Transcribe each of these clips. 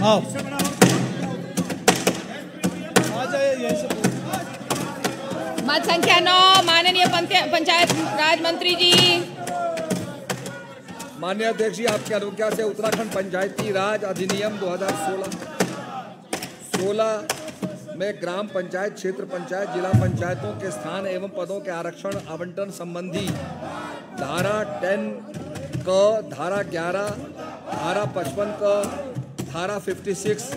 आओ आ जाइए यहीं से। मत संख्या 9 माननीय पंचायत राज मंत्री जी। माननीय अध्यक्ष जी, आपके अनुज्ञा से उत्तराखंड पंचायती राज अधिनियम 2016 में ग्राम पंचायत, क्षेत्र पंचायत, जिला पंचायतों के स्थान एवं पदों के आरक्षण आवंटन संबंधी धारा 10 क, धारा 11, धारा 55 क, धारा 56,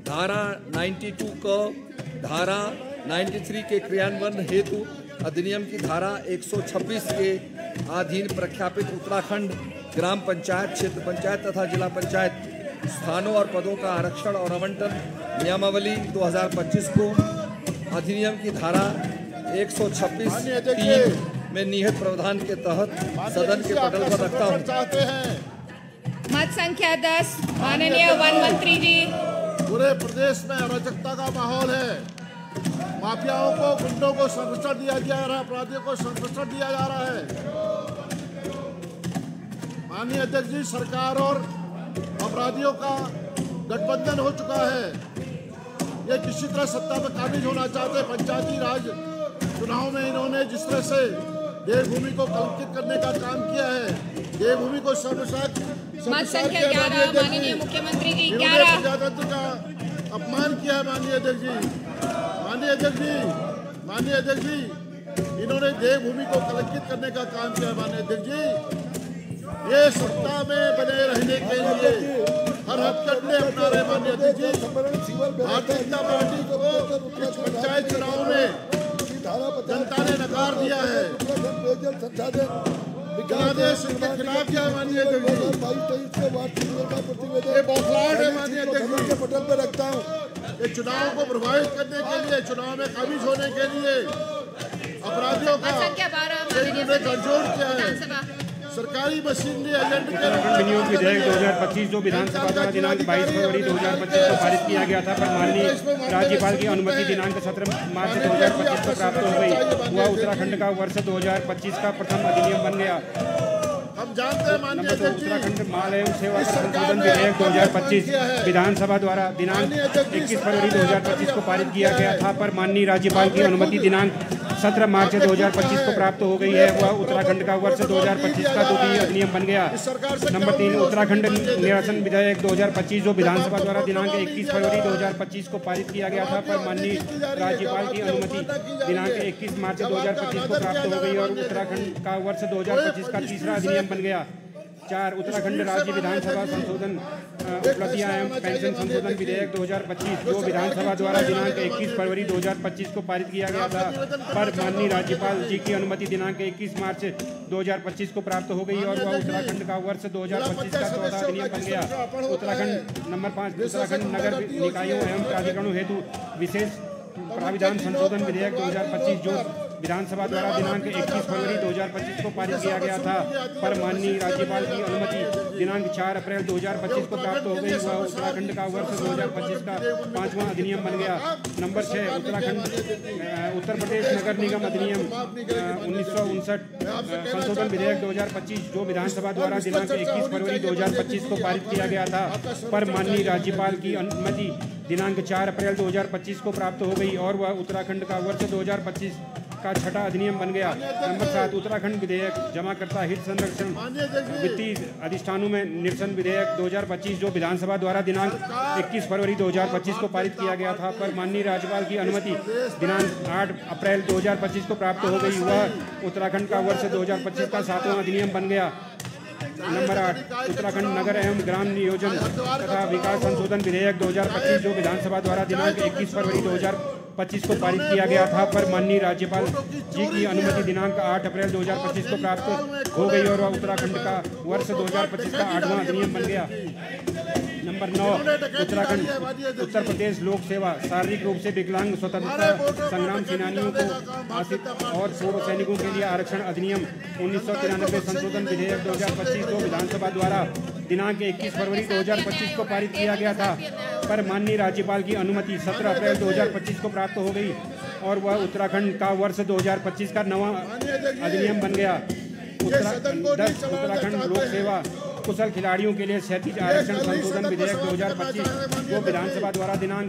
धारा 92 क, धारा 93 के क्रियान्वयन हेतु अधिनियम की धारा 126 के अधीन प्रख्यापित उत्तराखंड ग्राम पंचायत, क्षेत्र पंचायत तथा जिला पंचायत स्थानों और पदों का आरक्षण और आवंटन नियमावली 2025 को अधिनियम की धारा 126(3) में निहित प्रावधान के तहत सदन के पटल पर रखता हूँ। मत संख्या 10 माननीय वन मंत्री जी। पूरे प्रदेश में अराजकता का माहौल है। माफियाओं को, गुंडों को संरक्षण दिया जा रहा है, अपराधियों को संरक्षण दिया जा रहा है। माननीय अध्यक्ष जी, सरकार और अपराधियों का गठबंधन हो चुका है। ये किसी तरह सत्ता पर काबिज होना चाहते। पंचायती राज चुनाव में इन्होंने जिस तरह से देवभूमि को कलंकित करने का काम किया है, देवभूमि को सर्वसात संख्या 11 माननीय मुख्यमंत्री जी। 11 प्रजातंत्र का अपमान किया है। माननीय अध्यक्ष जी, माननीय अध्यक्ष जी, माननीय अध्यक्ष जी, इन्होंने देवभूमि को कलंकित करने का काम किया है। माननीय अध्यक्ष जी, ये सत्ता में बने रहने के लिए हर हथकंडे अपना रहे। माननीय अध्यक्ष जी, भारतीय जनता पार्टी को इस पंचायत चुनाव में जनता ने नकार दिया है। जनादेश इनके खिलाफ किया है। माननीय अध्यक्ष जी, ये बौखलाहट है। माननीय अध्यक्ष जी, पटल पे रखता हूँ। ये चुनाव को प्रभावित करने के लिए, चुनाव में काबिज होने के लिए अपराधियों का गठजोड़ किया है। सरकारी मशीनरी एजेंट के विनियोग विधेयक 2025 जो विधानसभा द्वारा दिनांक 22 फरवरी 2025 को पारित किया गया था, पर माननीय राज्यपाल की अनुमति दिनांक 17 मार्च 2025 को प्राप्त हो गई। वह उत्तराखंड का वर्ष 2025 का प्रथम अधिनियम बन गया। हम जानते हैं माननीय अध्यक्ष जी, उत्तराखंड माल एवं सेवा संशोधन विधेयक 2025 विधानसभा द्वारा दिनांक 21 फरवरी 2025 को पारित किया गया था, पर माननीय राज्यपाल की अनुमति दिनांक 17 मार्च 2025 को प्राप्त हो गई है। वह उत्तराखंड का वर्ष 2025 का द्वितीय अधिनियम बन गया। नंबर 3 उत्तराखंड निरसन विधेयक 2025 जो विधानसभा द्वारा दिनांक 21 फरवरी 2025 को पारित किया गया था, पर माननीय राज्यपाल की अनुमति दिनांक 21 मार्च 2025 को प्राप्त हो गई और उत्तराखंड का वर्ष 2025 का तीसरा अधिनियम बन गया। 4 उत्तराखंड राज्य विधानसभा संशोधन उपलब्धियां एवं पेंशन संशोधन विधेयक 2025 जो विधानसभा द्वारा दिनांक 21 फरवरी 2025 को पारित किया गया था, पर माननीय राज्यपाल जी की अनुमति दिनांक 21 मार्च 2025 को प्राप्त हो गई और वह उत्तराखंड का वर्ष 2025 का चौथा अधिनियम बन गया। उत्तराखंड नंबर 5 उत्तराखंड नगर निकायों एवं प्राधिकरणों हेतु विशेष प्राविधान संशोधन विधेयक 2025 जो विधानसभा द्वारा दिनांक 21 फरवरी 2025 को पारित किया गया था, पर माननीय राज्यपाल की अनुमति दिनांक 4 अप्रैल 2025 को प्राप्त हो गई। वह उत्तराखंड का वर्ष 2025 का 5वां अधिनियम बन गया। नंबर 6 उत्तर प्रदेश नगर निगम अधिनियम 1959 संशोधन विधेयक 2025 जो विधानसभा द्वारा दिनांक 21 फरवरी 2025 को पारित किया गया था, पर माननीय राज्यपाल की अनुमति दिनांक 4 अप्रैल 2025 को प्राप्त हो गई और वह उत्तराखंड का वर्ष 2025 का छठा अधिनियम बन गया। नंबर 7 उत्तराखंड विधेयक जमाकर्ता हित संरक्षण वित्तीय अधिष्ठानों में निरसन विधेयक 2025 जो विधानसभा द्वारा दिनांक 21 फरवरी 2025 को पारित किया गया था, पर माननीय राज्यपाल की अनुमति दिनांक 8 अप्रैल 2025 को प्राप्त हो गई। वह उत्तराखंड का वर्ष 2025 का 7वां अधिनियम बन गया। नंबर 8 उत्तराखंड नगर एवं ग्राम नियोजन तथा विकास संशोधन विधेयक 2025 जो विधानसभा द्वारा दिनांक 21 फरवरी 2025 को पारित किया गया था, पर माननीय राज्यपाल जी की अनुमति दिनांक 8 अप्रैल 2025 को प्राप्त हो गई और वह उत्तराखंड का वर्ष 2025 का 8वां अधिनियम बन गया। नंबर 9 उत्तराखंड उत्तर प्रदेश लोक सेवा शारीरिक रूप से विकलांग स्वतंत्रता संग्राम सेनानियों को आश्रित और पूर्व सैनिकों के लिए आरक्षण अधिनियम 1993 संशोधन विधेयक 2025 जो विधानसभा द्वारा दिनांक 21 फरवरी 2025 को पारित किया गया था, पर माननीय राज्यपाल की अनुमति 17 अप्रैल 2025 को प्राप्त हो गई और वह उत्तराखंड का वर्ष 2025 का 9वां अधिनियम बन गया। उत्तराखंड लोक सेवा कुशल खिलाड़ियों के लिए क्षैतिज आरक्षण संशोधन विधेयक 2025 जो विधानसभा द्वारा दिनांक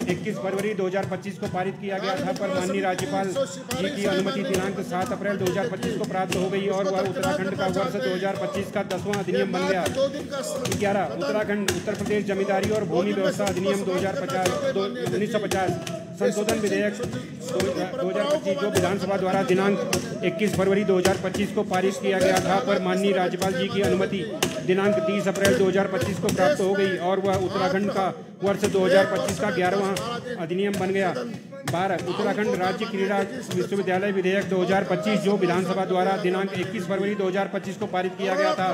21 फरवरी 2025 को पारित किया गया था, पर माननीय राज्यपाल जी की अनुमति दिनांक 7 अप्रैल 2025 को प्राप्त हो गई और वह उत्तराखंड का वर्ष 2025 का 10वां अधिनियम बन गया। 11 उत्तराखंड उत्तर प्रदेश जमींदारी और भूमि व्यवस्था अधिनियम 1950 संशोधन विधेयक 2025 जो विधानसभा द्वारा दिनांक 21 फरवरी 2025 को पारित किया गया था, पर माननीय राज्यपाल जी की अनुमति दिनांक 30 अप्रैल 2025 को प्राप्त हो गई और वह उत्तराखंड का वर्ष 2025 का 11वां अधिनियम बन गया। 12 उत्तराखंड राज्य क्रीड़ा विश्वविद्यालय विधेयक 2025 जो विधानसभा द्वारा दिनांक 21 फरवरी 2025 को पारित किया गया था,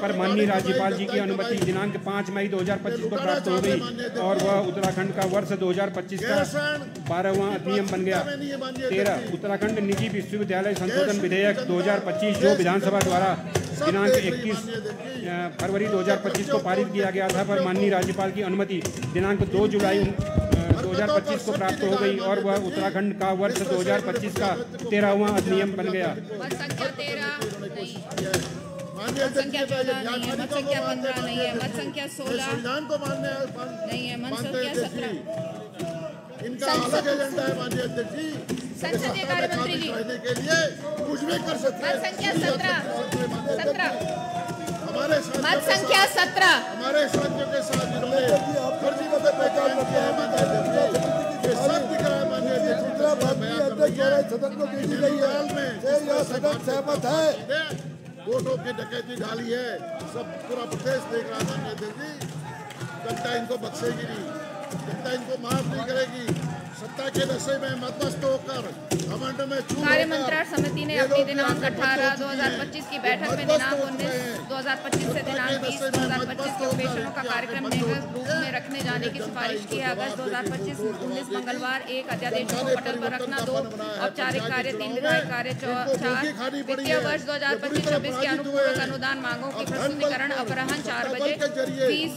पर माननीय राज्यपाल जी की अनुमति दिनांक 5 मई 2025 को प्राप्त हो गई और वह उत्तराखंड का वर्ष 2025 का 12वां अधिनियम बन गया। 13 उत्तराखंड निजी विश्वविद्यालय संशोधन विधेयक 2025 जो विधानसभा द्वारा दिनांक 21 फरवरी 2025 को पारित किया गया था, पर माननीय राज्यपाल की अनुमति दिनांक 2 जुलाई 2025 को प्राप्त हो गई और वह उत्तराखंड का वर्ष 2025 का 13वां अधिनियम बन गया। मत संख्या 13 नहीं, मत संख्या 14 नहीं है, मत संख्या 15 नहीं है, मत संख्या 16 नहीं है, मत संख्या 17 इनका अलग एजेंडा है माननीय अध्यक्ष जी। संसदीय कार्य मंत्री जी के लिए कुछ भी कर सकते हैं। मत संख्या 17 हमारे मत संख्या 17 हमारे साथियों के साथ जिन्होंने फर्जी मदद पहचान किया है माननीय अध्यक्ष जी, ये सब दिख रहा है माननीय अध्यक्ष जी। सदन को भेजी गई है, सदन सहमत है, वोटों की डकैती डाली है, सब पूरा प्रदेश देख रहा है माननीय अध्यक्ष जी। जनता इनको बख्शेगी नहीं, जनता इनको माफ नहीं करेगी। सत्ता के नशे में मतमस्त होकर घमंड में कार्य मंत्रणा समिति ने अपनी दिनांक 18/2025 की बैठक में दिनांक 19/2025 से दिनांक 20/2025 के उपवेशनों का कार्यक्रम नियमित रूप में रखने जाने की सिफारिश की है। अगस्त 2025 19 मंगलवार 1 अध्यादेशों को पटल पर रखना, 2 औपचारिक कार्य, 3 विधायी कार्य, 4 वित्तीय वर्ष 2025-26 के अनुपूरक अनुदान मांगों की प्रस्तुतिकरण अपराह्न 4 बजे, 20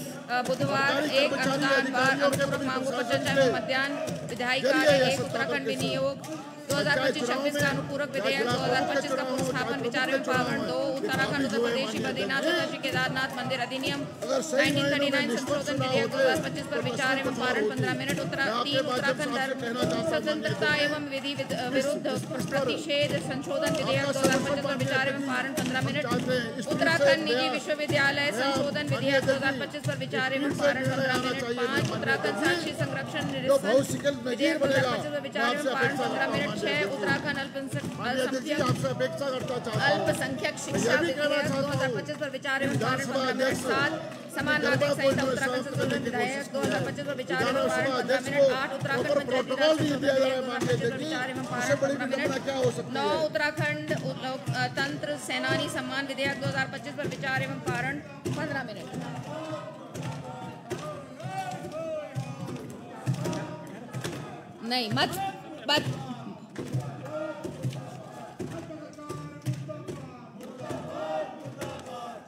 बुधवार 1 अनुदान वार अनुपूरक मांगों पर चर्चा में मध्याह्न विधायी कार्य, 1 उत्तराखंड विनियोग 2025-26 का अनुपूरक विधेयक 2025 का पुनर्स्थापन विचार एवं पावन, 2 उत्तराखंड उत्तर प्रदेश बद्रीनाथ तथा श्री केदारनाथ मंदिर अधिनियम 1939 संशोधन विधेयक 2025 पर विचार एवं पारण 15 मिनट, 3 उत्तराखंड धर्म स्वतंत्रता एवं विधि विरुद्ध प्रतिषेध संशोधन विधेयक 2025 पर विचार एवं पारण 15 मिनट, उत्तराखंड निजी विश्वविद्यालय संशोधन विधेयक 2025 पर विचार एवं पारण 15 मिनट, 5 उत्तराखंड साक्षी संरक्षण विधेयक 2025 पर विचार एवं पारण 15 मिनट, 6 उत्तराखंड अल्पसंख्यक शिक्षा विधेयक 2025 पर विचार एवं पारण 15 मिनट, 7 समान नागरिक संहिता उत्तराखंड संशोधन विधेयक 2025 पर विचार एवं पारण 15 मिनट, 8 उत्तराखंड पंचायती राज संशोधन विधेयक 2025 पर विचार एवं पारण 15 मिनट, 9 उत्तराखंड तंत्र सेनानी सम्मान विधेयक 2025 पर विचार एवं पारण 15 मिनट। नहीं मत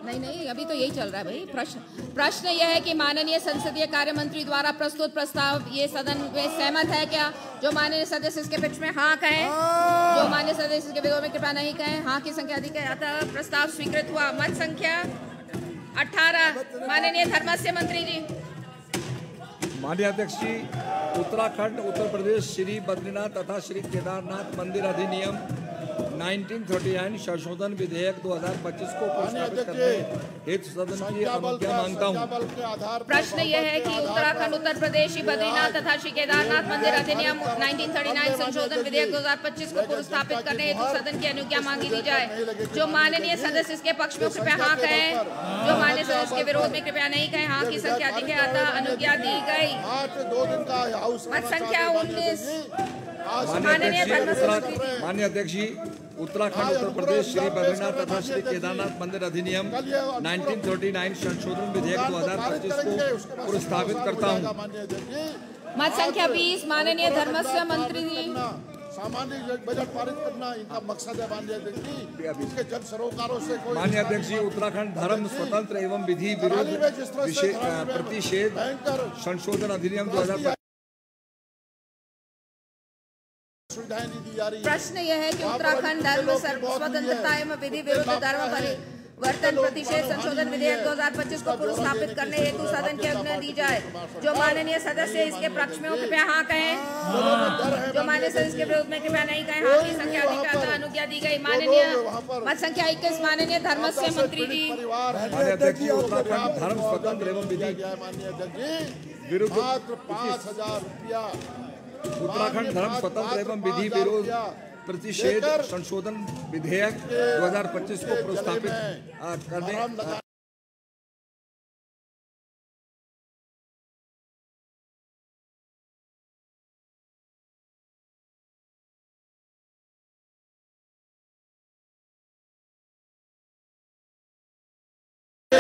नहीं अभी तो यही चल रहा है भाई। प्रश्न यह है कि माननीय संसदीय कार्य मंत्री द्वारा प्रस्तुत प्रस्ताव ये सदन में सहमत है क्या? जो माननीय सदस्य इसके पक्ष में हाँ कहें, जो माननीय सदस्य इसके विरोध में कृपया नहीं कहें। हाँ की संख्या अधिक है, अतः प्रस्ताव स्वीकृत हुआ। मत संख्या 18 माननीय धर्मस्य मंत्री जी। माननीय अध्यक्ष जी, उत्तराखंड उत्तर प्रदेश श्री बद्रीनाथ तथा श्री केदारनाथ मंदिर अधिनियम 1939 संशोधन विधेयक 2025 को पुनर्स्थापित करने हेतु सदन की अनुज्ञा मांगता हूँ। प्रश्न यह है कि उत्तराखंड उत्तर प्रदेश श्री बद्रीनाथ तथा श्री केदारनाथ मंदिर अधिनियम 1939 संशोधन विधेयक 2025 को पुनर्स्थापित करने हेतु सदन की अनुज्ञा मांगी दी जाए। जो माननीय सदस्य इसके पक्ष में कृपया हाँ कहें, जो माननीय सदस्य के विरोध में कृपया नहीं कहें। हाँ की संख्या अधिक है, अतः अनुज्ञा दी गई। मत संख्या 19 माननीय अध्यक्ष जी, उत्तराखंड उत्तर प्रदेश श्री बद्रीनाथ तथा श्री केदारनाथ मंदिर अधिनियम 1939 संशोधन विधेयक 2025 को पुनर्स्थापित करता हूँ। मत संख्या 20 माननीय धर्मस्य मंत्री जी। सामान्य बजट पारित करना इनका मकसद है माननीय अध्यक्ष जी। इसके जन सरोकारों से कोई माननीय अध्यक्ष जी, उत्तराखंड धर्म स्वतंत्र एवं विधि विरुद्ध प्रतिषेध संशोधन अधिनियम 2025 प्रश्न यह है कि उत्तराखंड धर्म स्वतंत्रता एवं विधि विरुद्ध धर्म वर्तन प्रतिषेध संशोधन विधेयक 2025 को पुरस्कृत करने हेतु सदन की अनुज्ञा दी जाए। जो माननीय सदस्य इसके पक्ष में कृपया हाँ कहें। जो माननीय सदस्य के विरोध में कृपया नहीं कहें। हाँ की संख्या अधिक है, अनुज्ञा दी गई। माननीय मत संख्या 21 माननीय धर्मस्य मंत्री जी। उत्तराखंड धर्म स्वतंत्र एवं विधि विरुद्ध मात्र 5,000 रुपया। उत्तराखंड धर्म स्वतंत्र एवं विधि विरोध प्रतिषेध संशोधन विधेयक 2025 को प्रस्तावित करने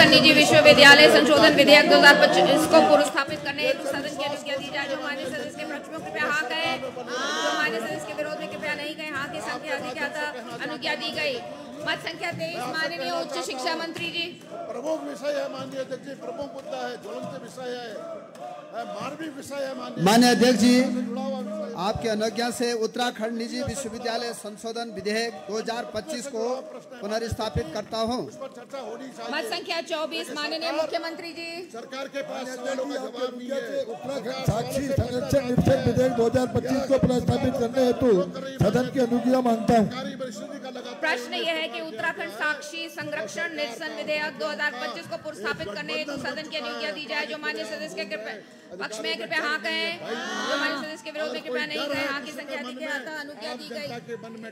निजी विश्वविद्यालय संशोधन विधेयक 2025 को पुरस्कृत करने हेतु सदन की अनुज्ञा दी जाए। जो माननीय सदस्य के पक्ष में कृपया हाँ कहें। जो माननीय सदस्य के विरोध में कृपया नहीं कहें। हाँ की संख्या अधिक है, अतः अनुज्ञा दी गई। मत संख्या 23 माननीय उच्च शिक्षा मंत्री जी। प्रमुख विषय है माननीय अध्यक्ष जी, प्रमुख मुद्दा है, ज्वलंत विषय है, मानवीय विषय है। माननीय अध्यक्ष जी, आपके अनुज्ञा से उत्तराखंड निजी विश्वविद्यालय संशोधन विधेयक 2025 को पुनर्स्थापित करता हूँ। मत संख्या 24 माननीय मुख्यमंत्री जी। सरकार के पास सवालों का जवाब नहीं है। उत्तराखंड साक्षी संरक्षण निरीक्षण विधेयक 2025 को पुनर्स्थापित करने हेतु सदन की अनुज्ञा मांगता हूँ। प्रश्न यह है कि उत्तराखंड साक्षी संरक्षण निरसन विधेयक 2025 को पुरस्कृत करने हेतु सदन की अनुज्ञा दी जाए। जो माननीय सदस्य के पक्ष में कृपया हाँ कहें। जो माननीय सदस्य के विरोध में कृपया नहीं कहें। हाँ की संख्या अधिक है, अतः अनुज्ञा दी गई।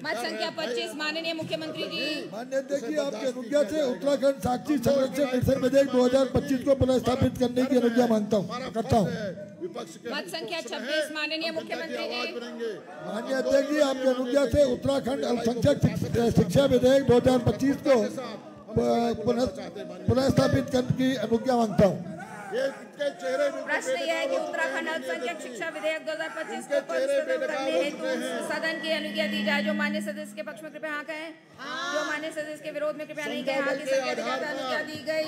मत संख्या 25 माननीय मुख्यमंत्री जी। माननीय अध्यक्ष जी, आपकी अनुज्ञा से उत्तराखंड साक्षी संरक्षण निरसन विधेयक 2025 को पुनर्स्थापित करने की अनुज्ञा करता हूँ। मत संख्या 26 माननीय मुख्यमंत्री जी। माननीय अध्यक्ष जी, आपकी अनुज्ञा से उत्तराखंड अल्पसंख्यक शिक्षा विधेयक 2025 को पुनर्स्थापित करने की अनुज्ञा मांगता हूँ। प्रश्न यह है कि उत्तराखंड अल्पसंख्यक शिक्षा विधेयक 2025 को पुरस्कृत करने हेतु सदन की अनुज्ञा दी जाए। जो माननीय सदस्य के पक्ष में कृपया हाँ कहें। जो माननीय सदस्य के विरोध में कृपया नहीं कहें। हाँ की संख्या अनुज्ञा दी गई।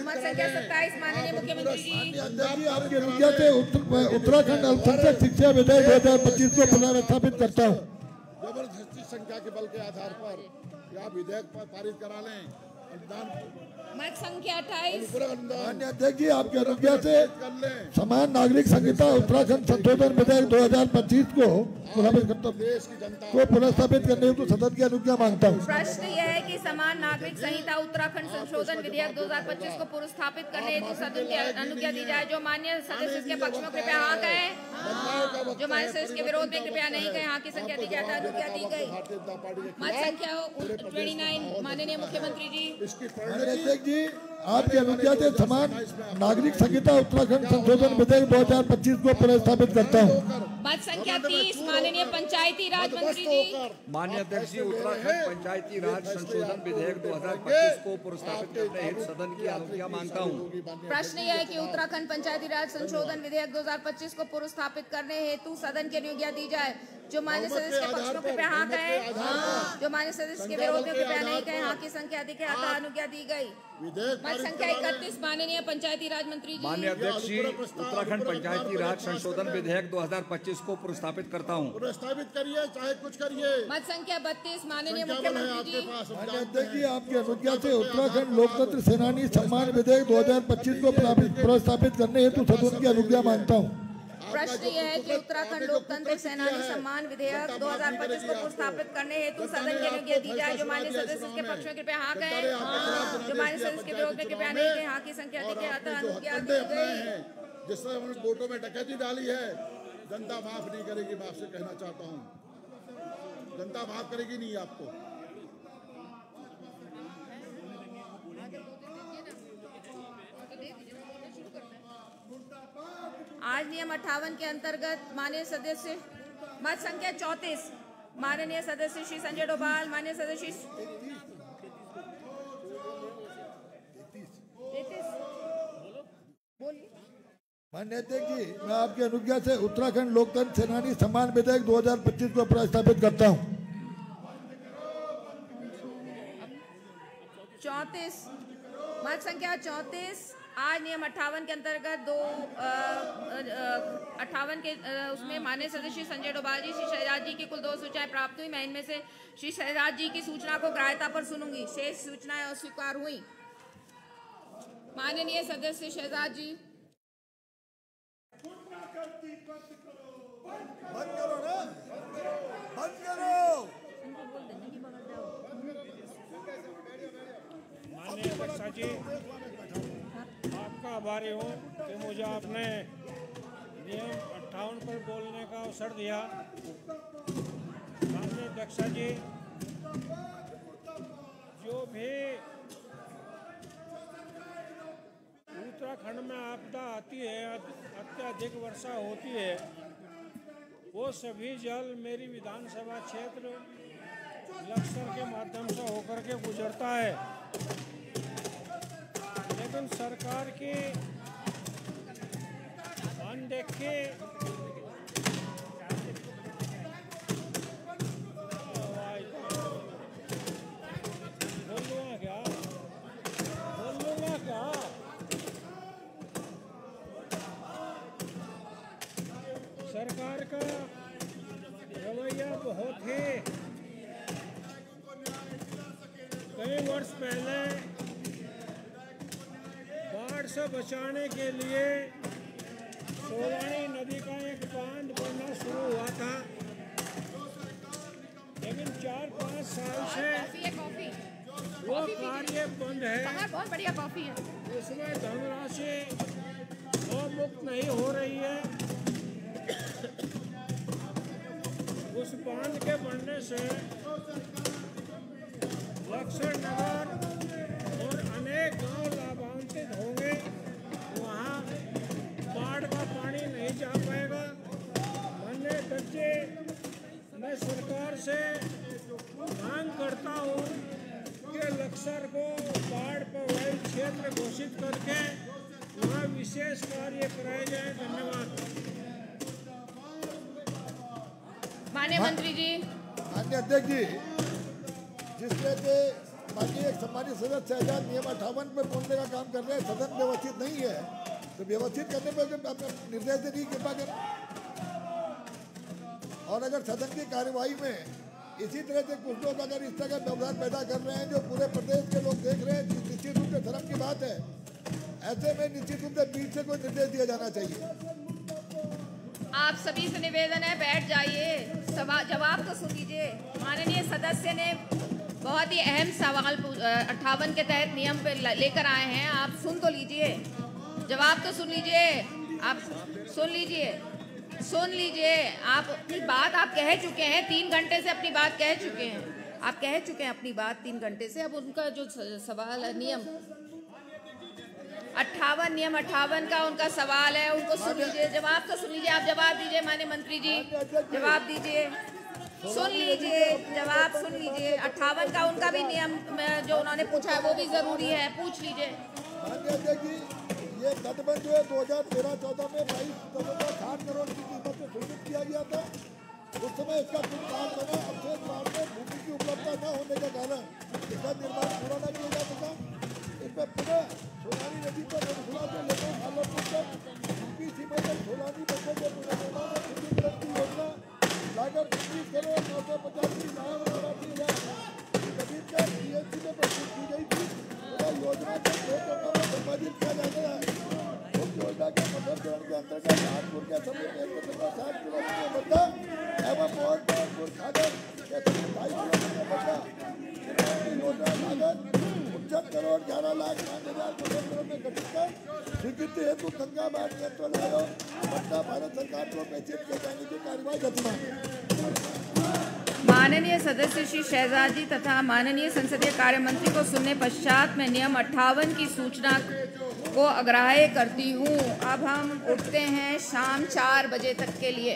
मत संख्या 27 माननीय मुख्यमंत्री जी। आपकी अनुज्ञा से उत्तराखंड अल्पसंख्यक शिक्षा विधेयक 2025 को पुनर्स्थापित करता हूँ। जबरदस्ती संख्या के बल के आधार पर यह विधेयक पारित करा लें। मत संख्या 28 माननीय अध्यक्ष जी, आपकी अनुज्ञा से समान नागरिक संहिता उत्तराखंड संशोधन विधेयक 2025 को पुनर्स्थापित करने हेतु सदन की अनुज्ञा मांगता हूँ। प्रश्न यह है कि समान नागरिक संहिता उत्तराखंड संशोधन विधेयक 2025 को पुरस्कृत करने हेतु सदन की अनुज्ञा दी जाए। जो माननीय सदस्य के पक्ष में कृपया हाँ कहें। जो माननीय सदस्य के विरोध में कृपया नहीं कहें। हाँ की संख्या अधिक है, अतः अनुज्ञा दी गई। मत संख्या 29 माननीय मुख्यमंत्री जी। अध्यक्ष जी, आपकी अनुज्ञा से समान नागरिक संहिता उत्तराखंड संशोधन विधेयक 2025 को पुनर्स्थापित करता हूँ। मत संख्या 30 माननीय पंचायती राज मंत्री जी। माननीय अध्यक्ष जी, उत्तराखंड पंचायती राज संशोधन विधेयक 2025 को पुरस्कृत करने हेतु सदन की अनुज्ञा मांगता हूँ। प्रश्न यह है कि उत्तराखंड पंचायती राज संशोधन विधेयक 2025 को पुरस्कृत करने हेतु सदन की अनुज्ञा दी जाए। जो माननीय सदस्य के पक्ष में कृपया हाँ कहें। जो माननीय सदस्य के विरोध में कृपया नहीं कहें। हाँ की संख्या अधिक है, अतः अनुज्ञा दी गई। मत संख्या 31 माननीय पंचायती राज मंत्री जी। माननीय अध्यक्ष जी, उत्तराखंड पंचायती राज संशोधन विधेयक 2025 को पुरस्कृत करता हूँ। पुरस्कृत करिए, चाहे कुछ करिए। मत संख्या 32 माननीय मुख्यमंत्री जी। माननीय अध्यक्ष जी, आपकी अनुज्ञा से उत्तराखंड लोकतंत्र सेनानी सम्मान विधेयक 2025 को पुनर्स्थापित करने हेतु सदन की अनुज्ञा मांगता हूँ। प्रश्न यह है कि उत्तराखंड लोकतंत्र सेनानी सम्मान विधेयक 2025 को पुरस्कृत करने हेतु सदन की अनुज्ञा दी जाए। जो माननीय सदस्य के पक्ष में कृपया हाँ कहें। जो माननीय सदस्य के विरोध में कृपया नहीं कहें। हाँ की संख्या अधिक है, अतः अनुज्ञा दी गई। जिस तरह हमने वोटों में डकैती डाली है, जनता माफ नहीं करेगी। मैं आपसे कहना चाहता हूँ, जनता माफ करेगी नहीं आपको। आज नियम 58 के अंतर्गत माननीय सदस्य मत संख्या 34 माननीय सदस्य श्री संजय डोभाल, माननीय सदस्य माननीय अध्यक्ष जी, मैं आपकी अनुज्ञा से उत्तराखंड लोकतंत्र सेनानी सम्मान विधेयक 2025 को पुनर्स्थापित करता हूँ। 34 मत संख्या 34 आज नियम 58 के अंतर्गत 58 के उसमें माननीय सदस्य संजय डोभाल जी, श्री शहजाद जी की कुल 2 सूचनाएं प्राप्त हुई। मैं इनमें से श्री शहजाद जी की सूचना को ग्राह्यता पर सुनूंगी। शेष सूचनाएं अस्वीकार हुई। माननीय सदस्य शहजाद जी। बंद करो ना, बंद करो। माननीय अध्यक्ष जी, आपका आभारी हूँ कि मुझे आपने नियम 58 पर बोलने का अवसर दिया। माननीय अध्यक्ष जी, जो भी उत्तराखंड में आपदा आती है, अत्यधिक वर्षा होती है, वो सभी जल मेरी विधानसभा क्षेत्र लक्सर के माध्यम से होकर के गुजरता है। लेकिन सरकार की अनदेखी बोलूँगा क्या सरकार का रवैया बहुत ही कई वर्ष पहले बाढ़ से बचाने के लिए सोलानी नदी का एक बांध बनना शुरू हुआ था, लेकिन 4-5 साल से वो कार्य बंद है। बहुत बढ़िया कॉफी है। उसमें धनराशि अवमुक्त नहीं हो रही है। उस बांध के बनने से लक्सर नगर और अनेक गांव लाभान्वित होंगे। वहाँ बाढ़ का पानी नहीं जा पाएगा। माननीय अध्यक्ष जी, मैं सरकार से मांग करता हूँ कि लक्सर को बाढ़ प्रभावित क्षेत्र घोषित करके वहाँ विशेष कार्य कराए जाए। धन्यवाद। माननीय मंत्री जी। माननीय अध्यक्ष जी, जिसमें से बाकी एक सम्मानित सदस्य शहजाद नियम 58 पर बोलने का काम कर रहे हैं, सदन व्यवस्थित नहीं है, तो व्यवस्थित करने पर निर्देश देने की कृपा करें। और अगर सदन की कार्यवाही में इसी तरह से कुछ लोग अगर इस तरह का व्यवधान पैदा कर रहे हैं जो पूरे प्रदेश के लोग देख रहे हैं, निश्चित रूप से शर्म की बात है। ऐसे में निश्चित रूप से पीठ से कोई निर्देश दिया जाना चाहिए। आप सभी से निवेदन है, बैठ जाइए, जवाब तो सुन लीजिए। माननीय सदस्य ने बहुत ही अहम सवाल 58 के तहत नियम पे लेकर आए हैं। आप सुन तो लीजिए, जवाब तो सुन लीजिए। आप सुन लीजिए। आप अपनी बात आप कह चुके हैं, 3 घंटे से अपनी बात कह चुके हैं। आप कह चुके हैं अपनी बात 3 घंटे से। अब उनका जो सवाल है नियम 58 का उनका सवाल है, उनको सुन लीजिए, जवाब तो सुन लीजिए। आप जवाब दीजिए माननीय मंत्री जी, जवाब दीजिए। सुन लीजिए, जवाब सुन लीजिए। 58 का उनका भी नियम जो उन्होंने पूछा है वो भी जरूरी है, पूछ लीजिए। ये तटबंध जो है 2013-14 में 22 करोड़ की कीमत से घोषित किया गया था। उस समय इसका कुछ काम बना, अवशेष मार्ग में भूमि की उपलब्धता न होने के कारण इसका निर्माण पूरा न किया जा सका। इसमें पुनः सोलानी नदी पर रघुला से लेकर भागलपुर तक यूपी सीमा तक सोलानी बंदर के पुनर्निर्माण में क्षतिग्रस्त की योजना लागत 25 करोड़ 985 लाख जमीन का पीएचसी में प्रस्तुत की गई थी। योजना को 2 चरणों में संपादित किया जाता है। उस योजना के प्रथम चरण के अंतर्गत नागपुर के समीप 160 किलोमीटर बंदा एवं मोहनपुर खादर के समीप 2.5 किलोमीटर बंदा योजना लागत 59 करोड़ 11 लाख 5,000 करोड़ में गठित कर स्वीकृति हेतु गंगा बाढ़ नियंत्रण आयोग पटना भारत सरकार को प्रेषित किए जाने की कार्यवाही गतिमान है। माननीय सदस्य श्री शहजाद जी तथा माननीय संसदीय कार्य मंत्री को सुनने पश्चात मैं नियम 58 की सूचना को अग्राह्य करती हूँ। अब हम उठते हैं शाम 4 बजे तक के लिए।